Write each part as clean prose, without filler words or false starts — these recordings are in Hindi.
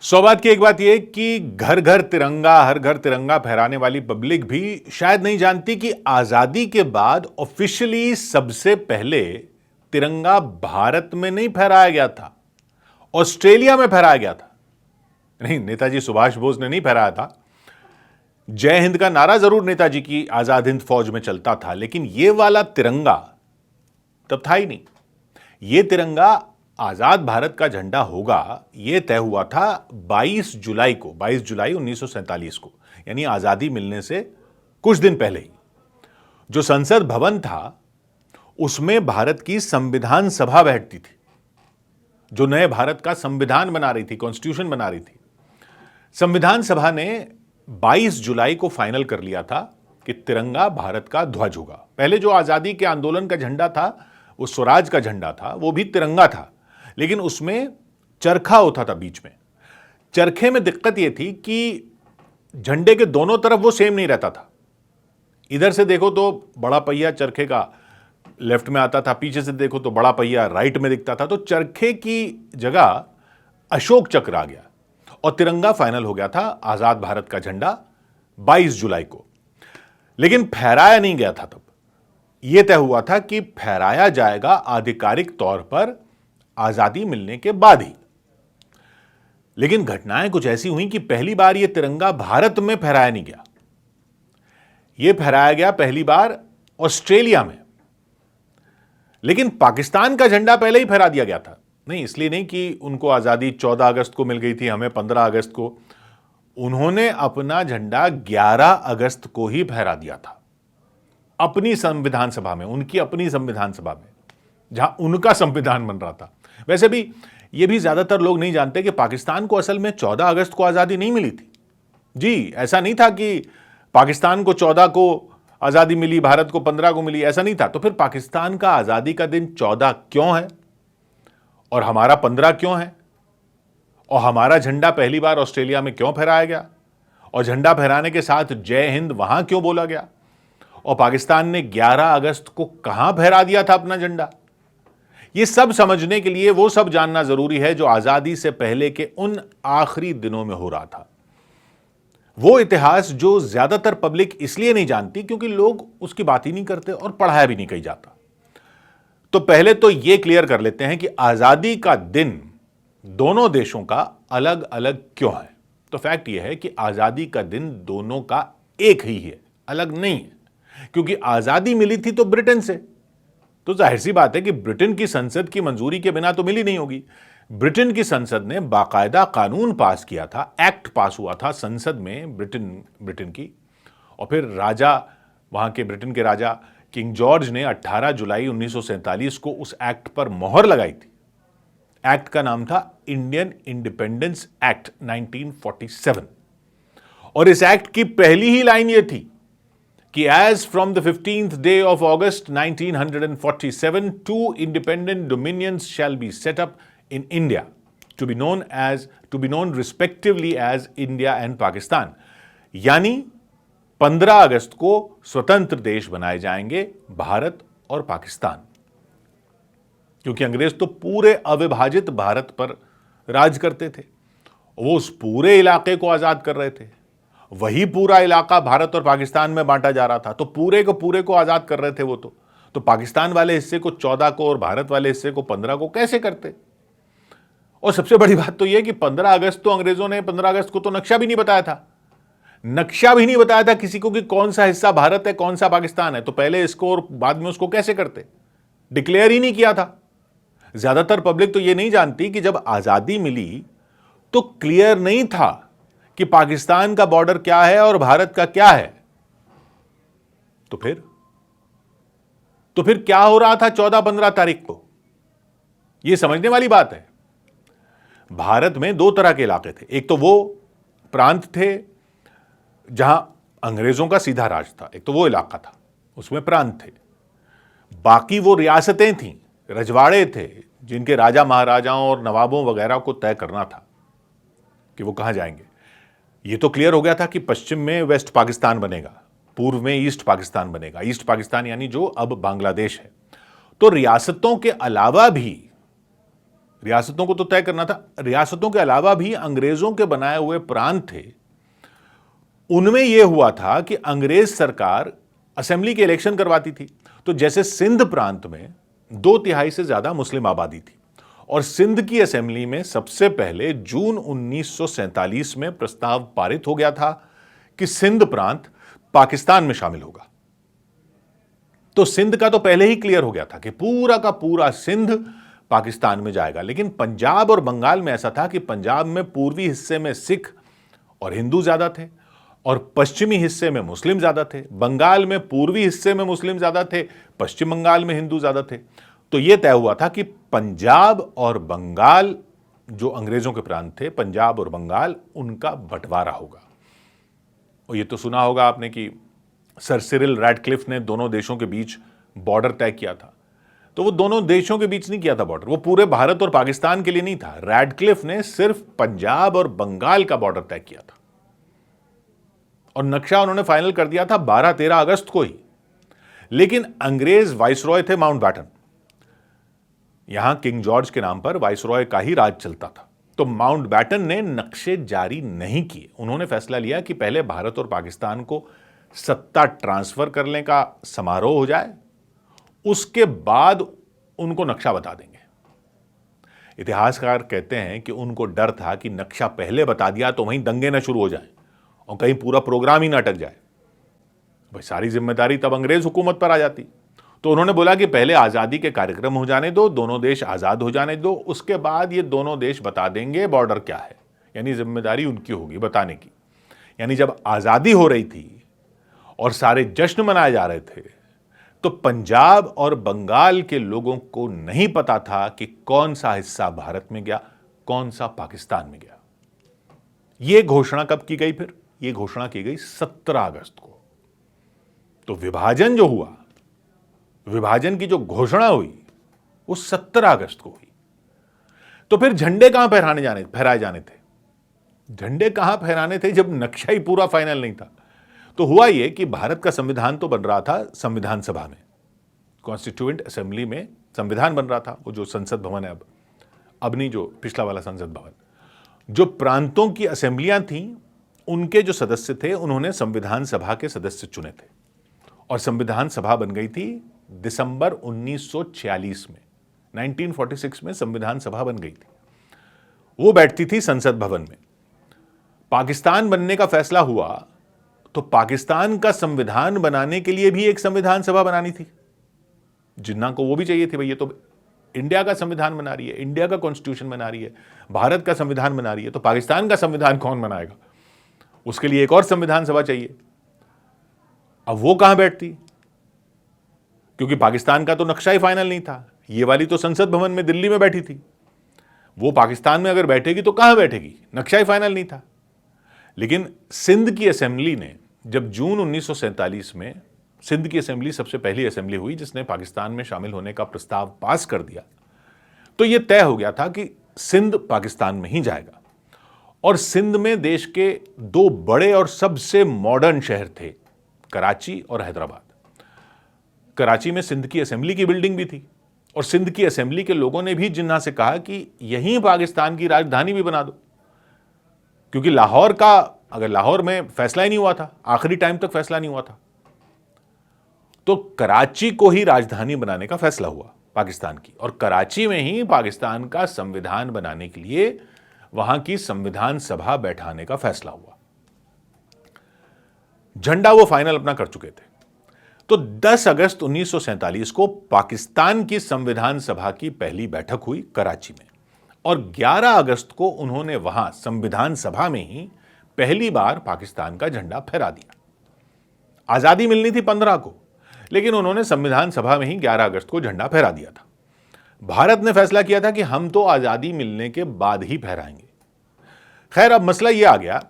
सौभाग्य की एक बात यह कि घर घर तिरंगा, हर घर तिरंगा फहराने वाली पब्लिक भी शायद नहीं जानती कि आजादी के बाद ऑफिशियली सबसे पहले तिरंगा भारत में नहीं फहराया गया था, ऑस्ट्रेलिया में फहराया गया था। नहीं, नेताजी सुभाष बोस ने नहीं फहराया था। जय हिंद का नारा जरूर नेताजी की आजाद हिंद फौज में चलता था, लेकिन यह वाला तिरंगा तब था ही नहीं। यह तिरंगा आजाद भारत का झंडा होगा, यह तय हुआ था 22 जुलाई को, 22 जुलाई 1947 को, यानी आजादी मिलने से कुछ दिन पहले ही। जो संसद भवन था उसमें भारत की संविधान सभा बैठती थी, जो नए भारत का संविधान बना रही थी, कॉन्स्टिट्यूशन बना रही थी। संविधान सभा ने 22 जुलाई को फाइनल कर लिया था कि तिरंगा भारत का ध्वज होगा। पहले जो आजादी के आंदोलन का झंडा था, वो स्वराज का झंडा था, वो भी तिरंगा था, लेकिन उसमें चरखा होता था बीच में। चरखे में दिक्कत यह थी कि झंडे के दोनों तरफ वो सेम नहीं रहता था। इधर से देखो तो बड़ा पहिया चरखे का लेफ्ट में आता था, पीछे से देखो तो बड़ा पहिया राइट में दिखता था। तो चरखे की जगह अशोक चक्र आ गया और तिरंगा फाइनल हो गया था, आजाद भारत का झंडा 22 जुलाई को। लेकिन फहराया नहीं गया था। तब यह तय हुआ था कि फहराया जाएगा आधिकारिक तौर पर आजादी मिलने के बाद ही। लेकिन घटनाएं कुछ ऐसी हुई कि पहली बार यह तिरंगा भारत में फहराया नहीं गया, यह फहराया गया पहली बार ऑस्ट्रेलिया में। लेकिन पाकिस्तान का झंडा पहले ही फहरा दिया गया था। नहीं, इसलिए नहीं कि उनको आजादी 14 अगस्त को मिल गई थी, हमें 15 अगस्त को। उन्होंने अपना झंडा 11 अगस्त को ही फहरा दिया था, अपनी संविधान सभा में, उनकी अपनी संविधान सभा में, जहां उनका संविधान बन रहा था। वैसे भी यह भी ज्यादातर लोग नहीं जानते कि पाकिस्तान को असल में 14 अगस्त को आजादी नहीं मिली थी। जी, ऐसा नहीं था कि पाकिस्तान को 14 को आजादी मिली, भारत को 15 को मिली, ऐसा नहीं था। तो फिर पाकिस्तान का आजादी का दिन 14 क्यों है और हमारा 15 क्यों है? और हमारा झंडा पहली बार ऑस्ट्रेलिया में क्यों फहराया गया? और झंडा फहराने के साथ जय हिंद वहां क्यों बोला गया? और पाकिस्तान ने 11 अगस्त को कहां फहरा दिया था अपना झंडा? ये सब समझने के लिए वो सब जानना जरूरी है जो आजादी से पहले के उन आखिरी दिनों में हो रहा था। वो इतिहास जो ज्यादातर पब्लिक इसलिए नहीं जानती क्योंकि लोग उसकी बात ही नहीं करते और पढ़ाया भी नहीं कहीं जाता। तो पहले तो ये क्लियर कर लेते हैं कि आजादी का दिन दोनों देशों का अलग अलग क्यों है। तो फैक्ट यह है कि आजादी का दिन दोनों का एक ही है, अलग नहीं है। क्योंकि आजादी मिली थी तो ब्रिटेन से, तो जाहिर सी बात है कि ब्रिटेन की संसद की मंजूरी के बिना तो मिली नहीं होगी। ब्रिटेन की संसद ने बाकायदा कानून पास किया था, एक्ट पास हुआ था संसद में ब्रिटेन की। और फिर राजा, वहां के ब्रिटेन के राजा किंग जॉर्ज ने 18 जुलाई 1947 को उस एक्ट पर मोहर लगाई थी। एक्ट का नाम था इंडियन इंडिपेंडेंस एक्ट 1947। और इस एक्ट की पहली ही लाइन यह थी कि as from the 15th day of August 1947, 2 independent dominions shall be set up in India to be known respectively as India and Pakistan. यानी 15 अगस्त को स्वतंत्र देश बनाए जाएंगे भारत और पाकिस्तान। क्योंकि अंग्रेज तो पूरे अविभाजित भारत पर राज करते थे, वो उस पूरे इलाके को आजाद कर रहे थे। वही पूरा इलाका भारत और पाकिस्तान में बांटा जा रहा था, तो पूरे को आजाद कर रहे थे वो तो पाकिस्तान वाले हिस्से को 14 को और भारत वाले हिस्से को 15 को कैसे करते? और सबसे बड़ी बात तो यह कि 15 अगस्त तो अंग्रेजों ने 15 अगस्त को तो नक्शा भी नहीं बताया था। नक्शा भी नहीं बताया था किसी को कि कौन सा हिस्सा भारत है, कौन सा पाकिस्तान है। तो पहले इसको और बाद में उसको कैसे करते? डिक्लेयर ही नहीं किया था। ज्यादातर पब्लिक तो यह नहीं जानती कि जब आजादी मिली तो क्लियर नहीं था कि पाकिस्तान का बॉर्डर क्या है और भारत का क्या है। तो फिर क्या हो रहा था 14-15 तारीख को? यह समझने वाली बात है। भारत में 2 तरह के इलाके थे। एक तो वो प्रांत थे जहां अंग्रेजों का सीधा राज था, एक तो वो इलाका था, उसमें प्रांत थे। बाकी वो रियासतें थीं, रजवाड़े थे, जिनके राजा महाराजाओं और नवाबों वगैरह को तय करना था कि वो कहां जाएंगे। ये तो क्लियर हो गया था कि पश्चिम में वेस्ट पाकिस्तान बनेगा, पूर्व में ईस्ट पाकिस्तान बनेगा। ईस्ट पाकिस्तान यानी जो अब बांग्लादेश है। तो रियासतों के अलावा भी रियासतों को तो तय करना था। रियासतों के अलावा भी अंग्रेजों के बनाए हुए प्रांत थे, उनमें यह हुआ था कि अंग्रेज सरकार असेंबली के इलेक्शन करवाती थी। तो जैसे सिंध प्रांत में 2/3 से ज्यादा मुस्लिम आबादी थी और सिंध की असेंबली में सबसे पहले जून 1947 में प्रस्ताव पारित हो गया था कि सिंध प्रांत पाकिस्तान में शामिल होगा। तो सिंध का तो पहले ही क्लियर हो गया था कि पूरा का पूरा सिंध पाकिस्तान में जाएगा। लेकिन पंजाब और बंगाल में ऐसा था कि पंजाब में पूर्वी हिस्से में सिख और हिंदू ज्यादा थे और पश्चिमी हिस्से में मुस्लिम ज्यादा थे। बंगाल में पूर्वी हिस्से में मुस्लिम ज्यादा थे, पश्चिम बंगाल में हिंदू ज्यादा थे। तो यह तय हुआ था कि पंजाब और बंगाल, जो अंग्रेजों के प्रांत थे, पंजाब और बंगाल, उनका बंटवारा होगा। और यह तो सुना होगा आपने कि सर सिरिल रैडक्लिफ ने दोनों देशों के बीच बॉर्डर तय किया था। तो वो दोनों देशों के बीच नहीं किया था बॉर्डर, वो पूरे भारत और पाकिस्तान के लिए नहीं था। रैडक्लिफ ने सिर्फ पंजाब और बंगाल का बॉर्डर तय किया था और नक्शा उन्होंने फाइनल कर दिया था 12-13 अगस्त को ही। लेकिन अंग्रेज वाइसरॉय थे माउंटबैटन, यहां किंग जॉर्ज के नाम पर वाइसरॉय का ही राज चलता था। तो माउंटबैटन ने नक्शे जारी नहीं किए। उन्होंने फैसला लिया कि पहले भारत और पाकिस्तान को सत्ता ट्रांसफर करने का समारोह हो जाए, उसके बाद उनको नक्शा बता देंगे। इतिहासकार कहते हैं कि उनको डर था कि नक्शा पहले बता दिया तो वहीं दंगे न शुरू हो जाएं और कहीं पूरा प्रोग्राम ही ना अटक जाए। भाई सारी जिम्मेदारी तब अंग्रेज हुकूमत पर आ जाती। तो उन्होंने बोला कि पहले आजादी के कार्यक्रम हो जाने दो, दोनों देश आजाद हो जाने दो, उसके बाद ये दोनों देश बता देंगे बॉर्डर क्या है। यानी जिम्मेदारी उनकी होगी बताने की। यानी जब आजादी हो रही थी और सारे जश्न मनाए जा रहे थे, तो पंजाब और बंगाल के लोगों को नहीं पता था कि कौन सा हिस्सा भारत में गया, कौन सा पाकिस्तान में गया। यह घोषणा कब की गई? फिर यह घोषणा की गई 17 अगस्त को। तो विभाजन जो हुआ, विभाजन की जो घोषणा हुई, वो 17 अगस्त को हुई। तो फिर झंडे कहां फहराए जाने थे? झंडे कहां फहराने थे जब नक्शा ही पूरा फाइनल नहीं था? तो हुआ यह कि भारत का संविधान तो बन रहा था संविधान सभा में, कॉन्स्टिट्यूएंट असेंबली में संविधान बन रहा था, वो जो संसद भवन है अब नहीं, जो पिछला वाला संसद भवन। जो प्रांतों की असेंबलियां थीं, उनके जो सदस्य थे, उन्होंने संविधान सभा के सदस्य चुने थे और संविधान सभा बन गई थी दिसंबर 1946 में। 1946 में संविधान सभा बन गई थी। वो बैठती थी संसद भवन में। पाकिस्तान बनने का फैसला हुआ तो पाकिस्तान का संविधान बनाने के लिए भी एक संविधान सभा बनानी थी। जिन्ना को वो भी चाहिए थी, भाई ये तो इंडिया का संविधान बना रही है, इंडिया का कॉन्स्टिट्यूशन बना रही है, भारत का संविधान बना रही है, तो पाकिस्तान का संविधान कौन बनाएगा? उसके लिए एक और संविधान सभा चाहिए। अब वो कहां बैठती? क्योंकि पाकिस्तान का तो नक्शा ही फाइनल नहीं था। ये वाली तो संसद भवन में दिल्ली में बैठी थी। वो पाकिस्तान में अगर बैठेगी तो कहां बैठेगी? नक्शा ही फाइनल नहीं था। लेकिन सिंध की असेंबली ने, जब जून 1947 में सिंध की असेंबली सबसे पहली असेंबली हुई जिसने पाकिस्तान में शामिल होने का प्रस्ताव पास कर दिया, तो यह तय हो गया था कि सिंध पाकिस्तान में ही जाएगा। और सिंध में देश के 2 बड़े और सबसे मॉडर्न शहर थे, कराची और हैदराबाद। कराची में सिंध की असेंबली की बिल्डिंग भी थी और सिंध की असेंबली के लोगों ने भी जिन्ना से कहा कि यहीं पाकिस्तान की राजधानी भी बना दो, क्योंकि लाहौर का, अगर लाहौर में फैसला ही नहीं हुआ था, आखिरी टाइम तक फैसला नहीं हुआ था, तो कराची को ही राजधानी बनाने का फैसला हुआ पाकिस्तान की। और कराची में ही पाकिस्तान का संविधान बनाने के लिए वहां की संविधान सभा बैठाने का फैसला हुआ। झंडा वो फाइनल अपना कर चुके थे। तो 10 अगस्त 1947 को पाकिस्तान की संविधान सभा की पहली बैठक हुई कराची में और 11 अगस्त को उन्होंने वहां संविधान सभा में ही पहली बार पाकिस्तान का झंडा फहरा दिया। आजादी मिलनी थी 15 को, लेकिन उन्होंने संविधान सभा में ही 11 अगस्त को झंडा फहरा दिया था। भारत ने फैसला किया था कि हम तो आजादी मिलने के बाद ही फहराएंगे। खैर, अब मसला यह आ गया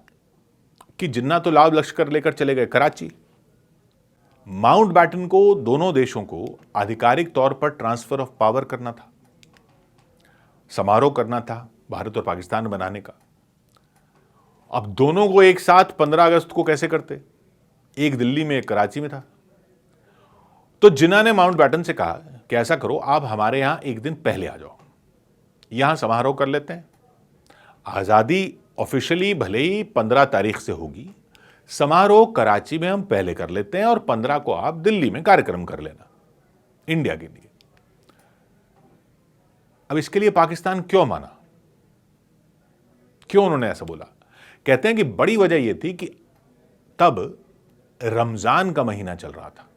कि जिन्ना तो लाभ लश्कर लेकर चले गए कराची। माउंटबैटन को दोनों देशों को आधिकारिक तौर पर ट्रांसफर ऑफ पावर करना था, समारोह करना था भारत और पाकिस्तान बनाने का। अब दोनों को एक साथ 15 अगस्त को कैसे करते? एक दिल्ली में, एक कराची में था। तो जिन्ना ने माउंटबैटन से कहा कि ऐसा करो, आप हमारे यहां एक दिन पहले आ जाओ। यहां समारोह कर लेते हैं। आजादी ऑफिशियली भले ही 15 तारीख से होगी, समारोह कराची में हम पहले कर लेते हैं और 15 को आप दिल्ली में कार्यक्रम कर लेना इंडिया के लिए। अब इसके लिए पाकिस्तान क्यों माना, क्यों उन्होंने ऐसा बोला? कहते हैं कि बड़ी वजह यह थी कि तब रमजान का महीना चल रहा था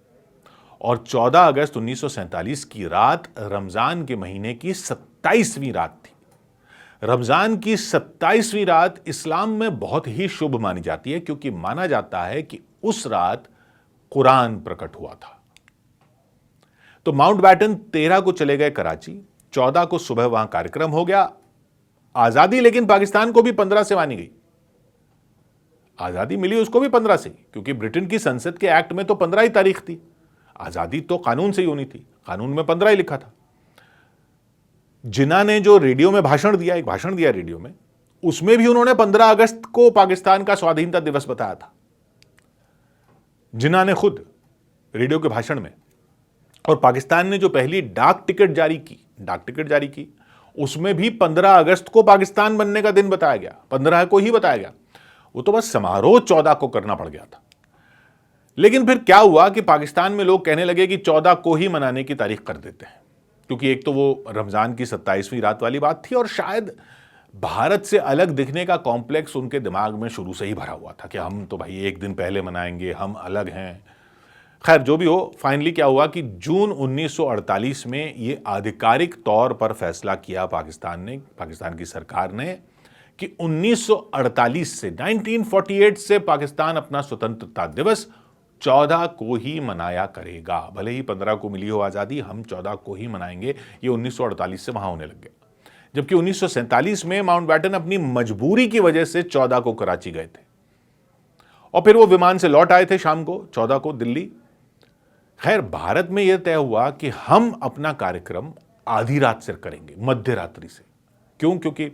और 14 अगस्त 1947 की रात रमजान के महीने की 27वीं रात थी। रमजान की 27वीं रात इस्लाम में बहुत ही शुभ मानी जाती है, क्योंकि माना जाता है कि उस रात कुरान प्रकट हुआ था। तो माउंटबैटन 13 को चले गए कराची, 14 को सुबह वहां कार्यक्रम हो गया। आजादी लेकिन पाकिस्तान को भी 15 से मानी गई। आजादी मिली उसको भी 15 से, क्योंकि ब्रिटेन की संसद के एक्ट में तो 15 ही तारीख थी। आजादी तो कानून से ही होनी थी, कानून में 15 ही लिखा था। जिन्ना ने जो रेडियो में भाषण दिया, एक भाषण दिया रेडियो में, उसमें भी उन्होंने 15 अगस्त को पाकिस्तान का स्वाधीनता दिवस बताया था, जिन्ना ने खुद रेडियो के भाषण में। और पाकिस्तान ने जो पहली डाक टिकट जारी की, उसमें भी 15 अगस्त को पाकिस्तान बनने का दिन बताया गया, 15 को ही बताया गया। वो तो बस समारोह 14 को करना पड़ गया था। लेकिन फिर क्या हुआ कि पाकिस्तान में लोग कहने लगे कि 14 को ही मनाने की तारीख कर देते हैं, क्योंकि एक तो वो रमजान की 27वीं रात वाली बात थी और शायद भारत से अलग दिखने का कॉम्प्लेक्स उनके दिमाग में शुरू से ही भरा हुआ था कि हम तो भाई एक दिन पहले मनाएंगे, हम अलग हैं। खैर जो भी हो, फाइनली क्या हुआ कि जून 1948 में ये आधिकारिक तौर पर फैसला किया पाकिस्तान की सरकार ने कि 1948 से पाकिस्तान अपना स्वतंत्रता दिवस 14 को ही मनाया करेगा। भले ही 15 को मिली हो आजादी, हम 14 को ही मनाएंगे। ये 1948 से वहां होने लग गया। जबकि 1947 में माउंटबैटन अपनी मजबूरी की वजह से 14 को कराची गए थे और फिर वो विमान से लौट आए थे शाम को 14 को दिल्ली। खैर भारत में यह तय हुआ कि हम अपना कार्यक्रम आधी रात से करेंगे, मध्य रात्रि से। क्यों? क्योंकि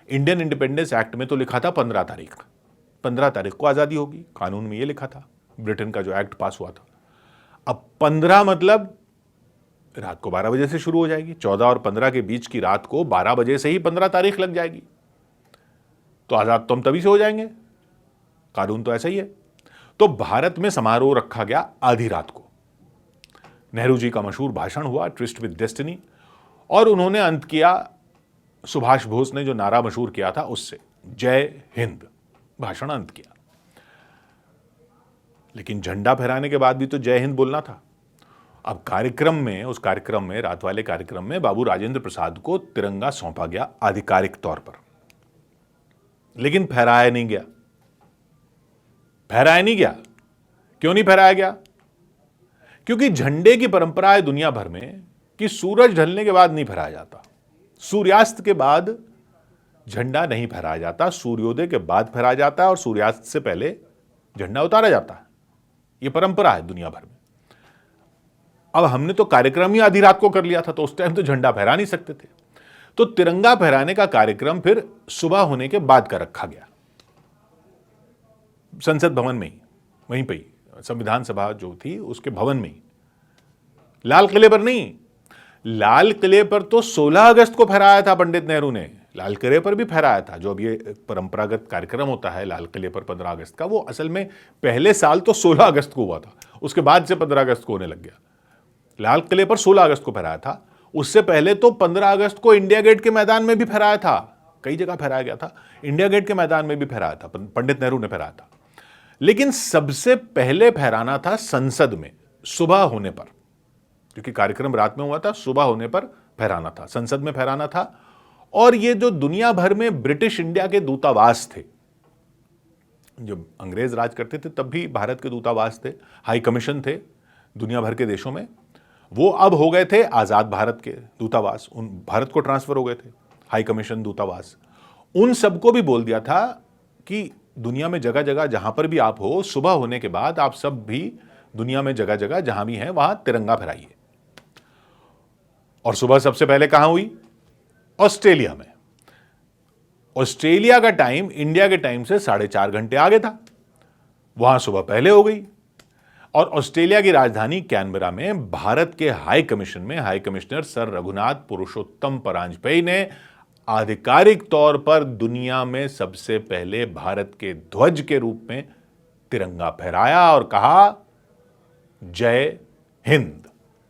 इंडियन इंडिपेंडेंस एक्ट में तो लिखा था 15 तारीख को आजादी होगी, कानून में यह लिखा था, ब्रिटेन का जो एक्ट पास हुआ था। अब 15 मतलब रात को 12 बजे से शुरू हो जाएगी, 14 और 15 के बीच की रात को 12 बजे से ही 15 तारीख लग जाएगी, तो आजाद तो हम तभी से हो जाएंगे, कानून तो ऐसा ही है। तो भारत में समारोह रखा गया आधी रात को। नेहरू जी का मशहूर भाषण हुआ, ट्विस्ट विद डेस्टिनी, और उन्होंने अंत किया सुभाष बोस ने जो नारा मशहूर किया था उससे, जय हिंद, भाषण अंत किया। लेकिन झंडा फहराने के बाद भी तो जय हिंद बोलना था। अब उस कार्यक्रम में रात वाले कार्यक्रम में बाबू राजेंद्र प्रसाद को तिरंगा सौंपा गया आधिकारिक तौर पर, लेकिन फहराया नहीं गया। क्यों नहीं फहराया गया? क्योंकि झंडे की परंपरा है दुनिया भर में कि सूरज ढलने के बाद नहीं फहराया जाता, सूर्यास्त के बाद झंडा नहीं फहराया जाता, सूर्योदय के बाद फहराया जाता है और सूर्यास्त से पहले झंडा उतारा जाता है। यह परंपरा है दुनिया भर में। अब हमने तो कार्यक्रम ही आधी रात को कर लिया था, तो उस टाइम तो झंडा फहरा नहीं सकते थे। तो तिरंगा फहराने का कार्यक्रम फिर सुबह होने के बाद का रखा गया, संसद भवन में ही, वहीं पर ही, संविधान सभा जो थी उसके भवन में ही, लाल किले पर नहीं। लाल किले पर तो 16 अगस्त को फहराया था पंडित नेहरू ने, लाल किले पर भी फहराया था। जो अब ये परंपरागत कार्यक्रम होता है लाल किले पर 15 अगस्त का, वो असल में पहले साल तो 16 अगस्त को हुआ था, उसके बाद से 15 अगस्त को होने लग गया। लाल किले पर 16 अगस्त को फहराया था, उससे पहले तो 15 अगस्त को इंडिया गेट के मैदान में भी फहराया था, कई जगह फहराया गया था, इंडिया गेट के मैदान में भी फहराया था, पंडित नेहरू ने फहराया था। लेकिन सबसे पहले फहराना था संसद में सुबह होने पर, क्योंकि कार्यक्रम रात में हुआ था, सुबह होने पर फहराना था, संसद में फहराना था। और ये जो दुनिया भर में ब्रिटिश इंडिया के दूतावास थे, जब अंग्रेज राज करते थे तब भी भारत के दूतावास थे, हाई कमीशन थे दुनिया भर के देशों में, वो अब हो गए थे आजाद भारत के दूतावास, उन भारत को ट्रांसफर हो गए थे हाई कमीशन दूतावास। उन सबको भी बोल दिया था कि दुनिया में जगह जगह जहां पर भी आप हो, सुबह होने के बाद आप सब भी दुनिया में जगह जगह जहां भी हैं वहां तिरंगा फहराइए। और सुबह सबसे पहले कहां हुई? ऑस्ट्रेलिया में। ऑस्ट्रेलिया का टाइम इंडिया के टाइम से 4.5 घंटे आगे था, वहां सुबह पहले हो गई। और ऑस्ट्रेलिया की राजधानी कैनबरा में भारत के हाई कमीशन में हाई कमिश्नर सर रघुनाथ पुरुषोत्तम परांजपे ने आधिकारिक तौर पर दुनिया में सबसे पहले भारत के ध्वज के रूप में तिरंगा फहराया और कहा, जय हिंद।